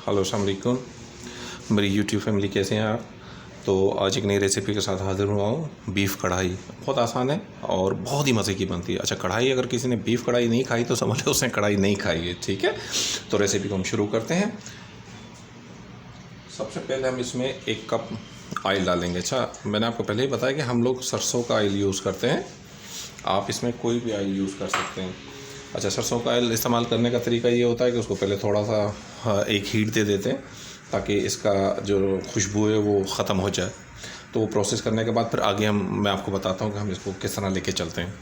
Hello अस्सलाम वालेकुम, मेरी यूट्यूब फैमिली कैसे हैं आप। तो आज एक नई रेसिपी के साथ हाज़िर हुआ हूँ। बीफ़ कढ़ाई बहुत आसान है और बहुत ही मज़े की बनती है। अच्छा, कढ़ाई अगर किसी ने बीफ़ कढ़ाई नहीं खाई तो समझ लो उसने कढ़ाई नहीं खाई है। ठीक है, तो रेसिपी को हम शुरू करते हैं। सबसे पहले हम इसमें 1 कप ऑयल डालेंगे। अच्छा, मैंने आपको पहले ही बताया कि हम लोग सरसों का ऑयल यूज़ करते हैं, आप इसमें कोई भी ऑयल यूज़ कर सकते हैं। अच्छा, सरसों का ऑयल इस्तेमाल करने का तरीका ये होता है कि उसको पहले थोड़ा सा एक हीट दे देते हैं ताकि इसका जो खुशबू है वो ख़त्म हो जाए। तो वो प्रोसेस करने के बाद फिर आगे मैं आपको बताता हूँ कि हम इसको किस तरह लेके चलते हैं।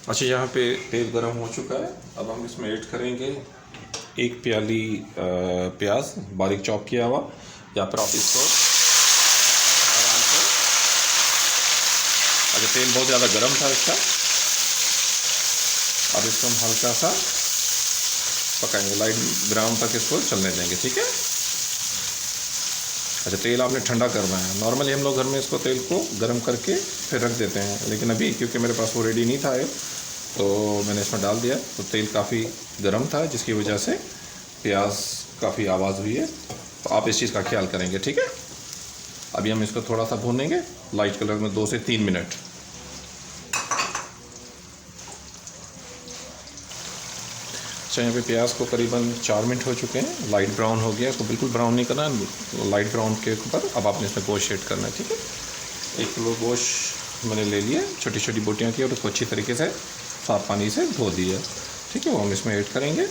अच्छा, यहाँ पे तेल गरम हो चुका है। अब हम इसमें ऐड करेंगे 1 प्याली प्याज बारीक चॉप किया हुआ, या फिर आप इसको आराम से। अच्छा, तेल बहुत ज़्यादा गर्म था इसका। अब इसको हम हल्का सा पकाएंगे, लाइट ब्राउन तक इसको चलने देंगे। ठीक है। अच्छा, तेल आपने ठंडा करना है। नॉर्मली हम लोग घर में इसको तेल को गर्म करके फिर रख देते हैं, लेकिन अभी क्योंकि मेरे पास वो रेडी नहीं था तो मैंने इसमें डाल दिया। तो तेल काफ़ी गर्म था जिसकी वजह से प्याज काफ़ी आवाज़ हुई है। तो आप इस चीज़ का ख्याल करेंगे। ठीक है। अभी हम इसको थोड़ा सा भूनेंगे लाइट कलर में 2 से 3 मिनट। अच्छा, यहाँ पे प्याज को करीबन 4 मिनट हो चुके हैं, लाइट ब्राउन हो गया। इसको बिल्कुल ब्राउन नहीं करना, लाइट ब्राउन के ऊपर अब आपने इसमें गोश्त ऐड करना है। ठीक है। 1 किलो गोश्त मैंने ले लिया, छोटी छोटी बोटियाँ की, और उसको अच्छी तरीके से साफ़ पानी से धो दिया। ठीक है, वो हम इसमें ऐड करेंगे।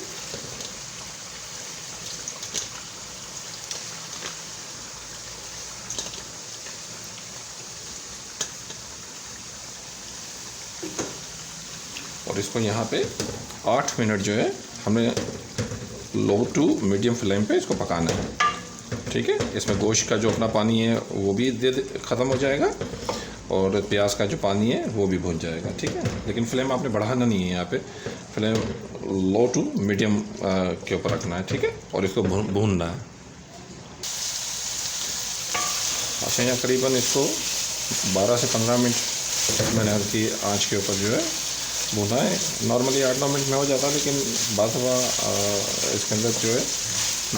और इसको यहाँ पे 8 मिनट जो है हमने लो टू मीडियम फ्लेम पे इसको पकाना है। ठीक है। इसमें गोश्त का जो अपना पानी है वो भी ख़त्म हो जाएगा और प्याज का जो पानी है वो भी भुन जाएगा। ठीक है। लेकिन फ्लेम आपने बढ़ाना नहीं है, यहाँ पे फ्लेम लो टू मीडियम के ऊपर रखना है। ठीक है। और इसको भूनना है। अच्छा, यहाँ करीबन इसको 12 से 15 मिनट मैंने हल्की आँच के ऊपर जो है भुना है। नॉर्मली 8-9 मिनट में हो जाता है, लेकिन बाद इसके अंदर जो है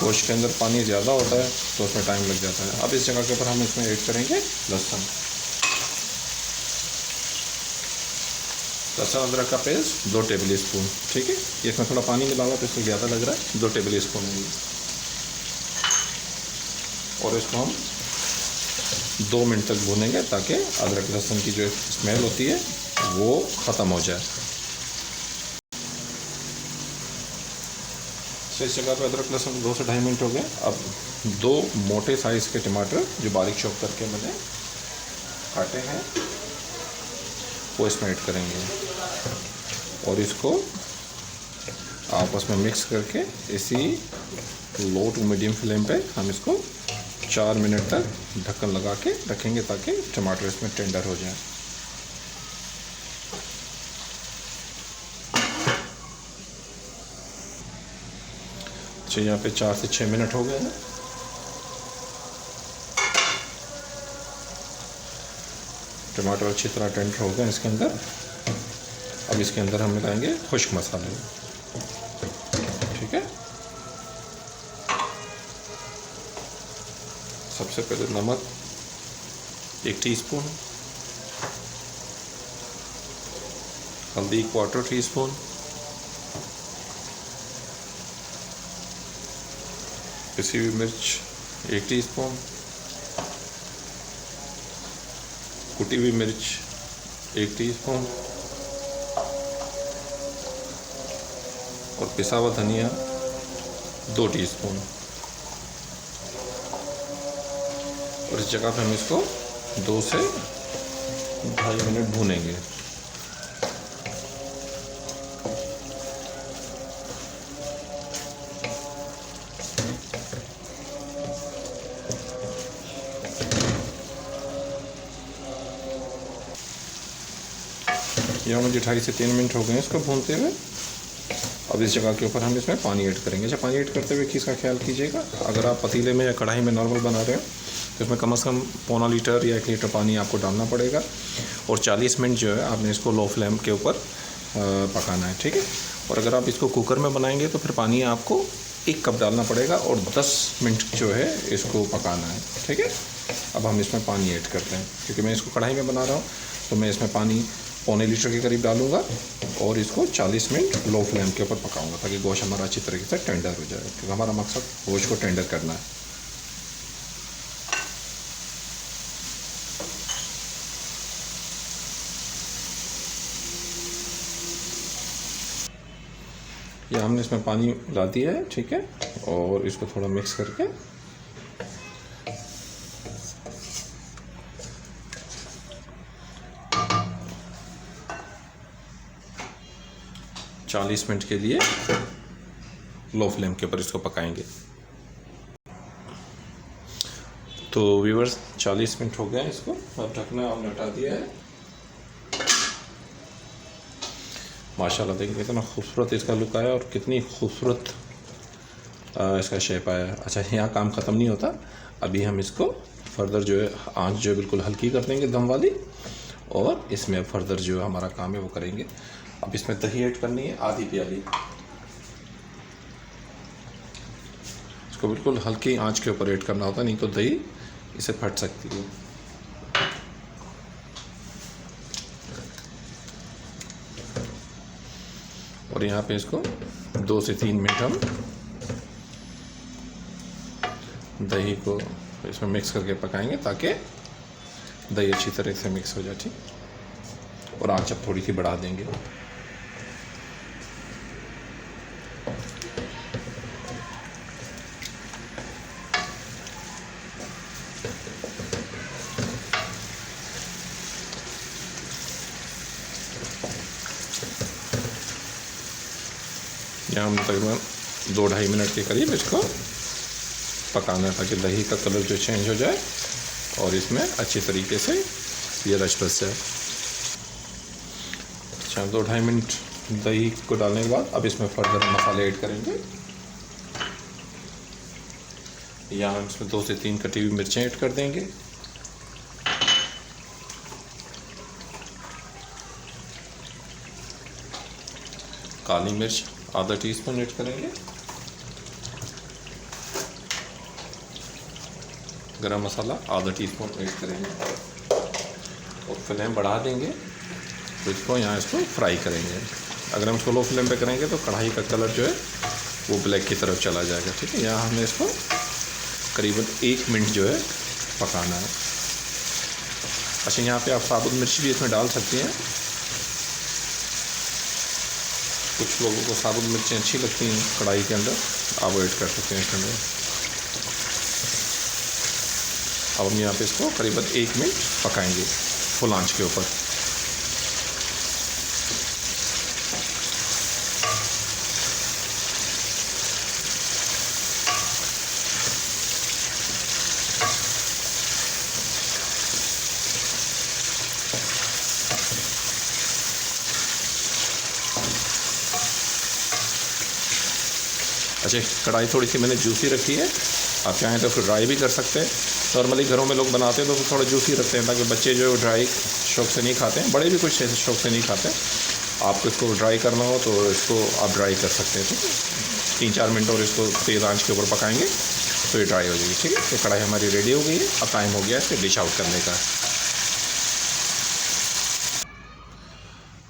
गोश्त के अंदर पानी ज़्यादा होता है तो उसमें टाइम लग जाता है। अब इस जगह के ऊपर हम इसमें ऐड करेंगे लहसुन अदरक का पेस्ट 2 टेबल स्पून। ठीक है। इसमें थोड़ा पानी मिला हुआ तो इसमें ज़्यादा लग रहा है, 2 टेबल स्पून है। और इसको हम 2 मिनट तक भूनेंगे ताकि अदरक लहसुन की जो स्मेल होती है वो ख़त्म हो जाए। इस जगह पे अदरक लहसुन 2 से 2.5 मिनट हो गए। अब 2 मोटे साइज़ के टमाटर जो बारीक चॉप करके मैंने काटे हैं वो इसमें ऐड करेंगे और इसको आपस में मिक्स करके इसी लो टू मीडियम फ्लेम पे हम इसको 4 मिनट तक ढक्कन लगा के रखेंगे ताकि टमाटर इसमें टेंडर हो जाए। अच्छा, यहाँ पे 4 से 6 मिनट हो गए हैं। टमाटर अच्छी तरह टेंडर हो गए इसके अंदर। अब इसके अंदर हम मिलाएंगे खुश्क मसाले। ठीक है। सबसे पहले नमक 1 टीस्पून, हल्दी 1/4 टीस्पून, पिसी हुई मिर्च 1 टीस्पून, कुटी हुई मिर्च 1 टीस्पून और पिसा हुआ धनिया 2 टीस्पून। और इस जगह पे हम इसको 2 से 2.5 मिनट भूनेंगे। यहाँ मुझे 2.5 से 3 मिनट हो गए इसको भूनते हुए। अब इस जगह के ऊपर हम इसमें पानी ऐड करेंगे। अच्छा, पानी ऐड करते हुए किसका ख्याल कीजिएगा, अगर आप पतीले में या कढ़ाई में नॉर्मल बना रहे हो तो इसमें कम से कम पौना लीटर या 1 लीटर पानी आपको डालना पड़ेगा और 40 मिनट जो है आपने इसको लो फ्लेम के ऊपर पकाना है। ठीक है। और अगर आप इसको कुकर में बनाएंगे तो फिर पानी आपको 1 कप डालना पड़ेगा और 10 मिनट जो है इसको पकाना है। ठीक है, अब हम इसमें पानी ऐड करते हैं। क्योंकि मैं इसको कढ़ाई में बना रहा हूँ तो मैं इसमें पानी पौने लीटर के करीब डालूँगा और इसको 40 मिनट लो फ्लेम के ऊपर पकाऊँगा ताकि गोश्त हमारा अच्छी तरीके से टेंडर हो जाए, क्योंकि हमारा मकसद गोश्त को टेंडर करना है। या हमने इसमें पानी डाल दिया है। ठीक है, और इसको थोड़ा मिक्स करके चालीस मिनट के लिए लो फ्लेम के ऊपर इसको पकाएंगे। तो व्यूअर्स 40 मिनट हो गया इसको, अब ढकना हमने हटा दिया है। माशाल्लाह देखिए कितना खूबसूरत इसका लुक आया और कितनी खूबसूरत इसका शेप आया। अच्छा, यहाँ काम ख़त्म नहीं होता, अभी हम इसको फर्दर जो है आंच जो है बिल्कुल हल्की कर देंगे दम वाली, और इसमें फर्दर जो हमारा काम है वो करेंगे। अब इसमें दही ऐड करनी है आधी प्याली, इसको बिल्कुल हल्की आंच के ऊपर ऐड करना होता, नहीं तो दही इसे फट सकती है। और यहाँ पे इसको 2 से 3 मिनट हम दही को इसमें मिक्स करके पकाएंगे ताकि दही अच्छी तरह से मिक्स हो जाए। ठीक, और आंच अब थोड़ी सी बढ़ा देंगे। यहाँ हम तकरीबन 2-2.5 मिनट के करीब इसको पकाना है ताकि दही का कलर जो चेंज हो जाए और इसमें अच्छी तरीके से ये रच बस जाए। अच्छा, 2-2.5 मिनट दही को डालने के बाद अब इसमें फर्दर मसाले ऐड करेंगे। यहाँ हम इसमें 2 से 3 कटी हुई मिर्चें ऐड कर देंगे। काली मिर्च आधा टीस्पून ऐड करेंगे। गरम मसाला आधा टीस्पून ऐड करेंगे और फ्लेम बढ़ा देंगे। तो इसको फ्राई करेंगे। अगर हम इसको लो फ्लेम पे करेंगे तो कढ़ाई का कलर जो है वो ब्लैक की तरफ चला जाएगा। ठीक है, यहाँ हमने इसको करीबन 1 मिनट जो है पकाना है। अच्छा, यहाँ पे आप साबुत मिर्च भी इसमें डाल सकती हैं। कुछ लोगों को साबुत मिर्चें अच्छी लगती हैं कढ़ाई के अंदर, आप ऐड कर सकते हैं इसके अंदर। अब हम यहाँ पे इसको करीबन 1 मिनट पकाएंगे फुल आंच के ऊपर। अच्छा, कढ़ाई थोड़ी सी मैंने जूसी रखी है, आप चाहें तो फिर ड्राई भी कर सकते हैं। नॉर्मली घरों में लोग बनाते हैं तो थोड़ा जूसी रखते हैं ताकि बच्चे जो ड्राई शौक से नहीं खाते हैं, बड़े भी कुछ ऐसे शौक से नहीं खाते हैं। आपको इसको ड्राई करना हो तो इसको आप ड्राई कर सकते हैं। ठीक है, 3-4 मिनट और इसको तेज़ आंच के ऊपर पकाएंगे तो ये ड्राई हो जाएगी। ठीक है, तो कढ़ाई हमारी रेडी हो गई है। अब टाइम हो गया है इसे डिश आउट करने का।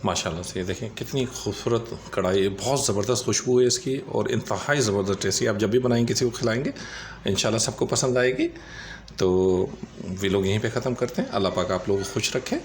माशाल्लाह से देखें कितनी खूबसूरत कढ़ाई है, बहुत ज़बरदस्त खुशबू है इसकी और इंतहाई ज़बरदस्त टेस्टी। आप जब भी बनाएंगे किसी को खिलाएंगे इंशाल्लाह सबको पसंद आएगी। तो वी लोग यहीं पे ख़त्म करते हैं। अल्लाह पाक आप लोगों को खुश रखें।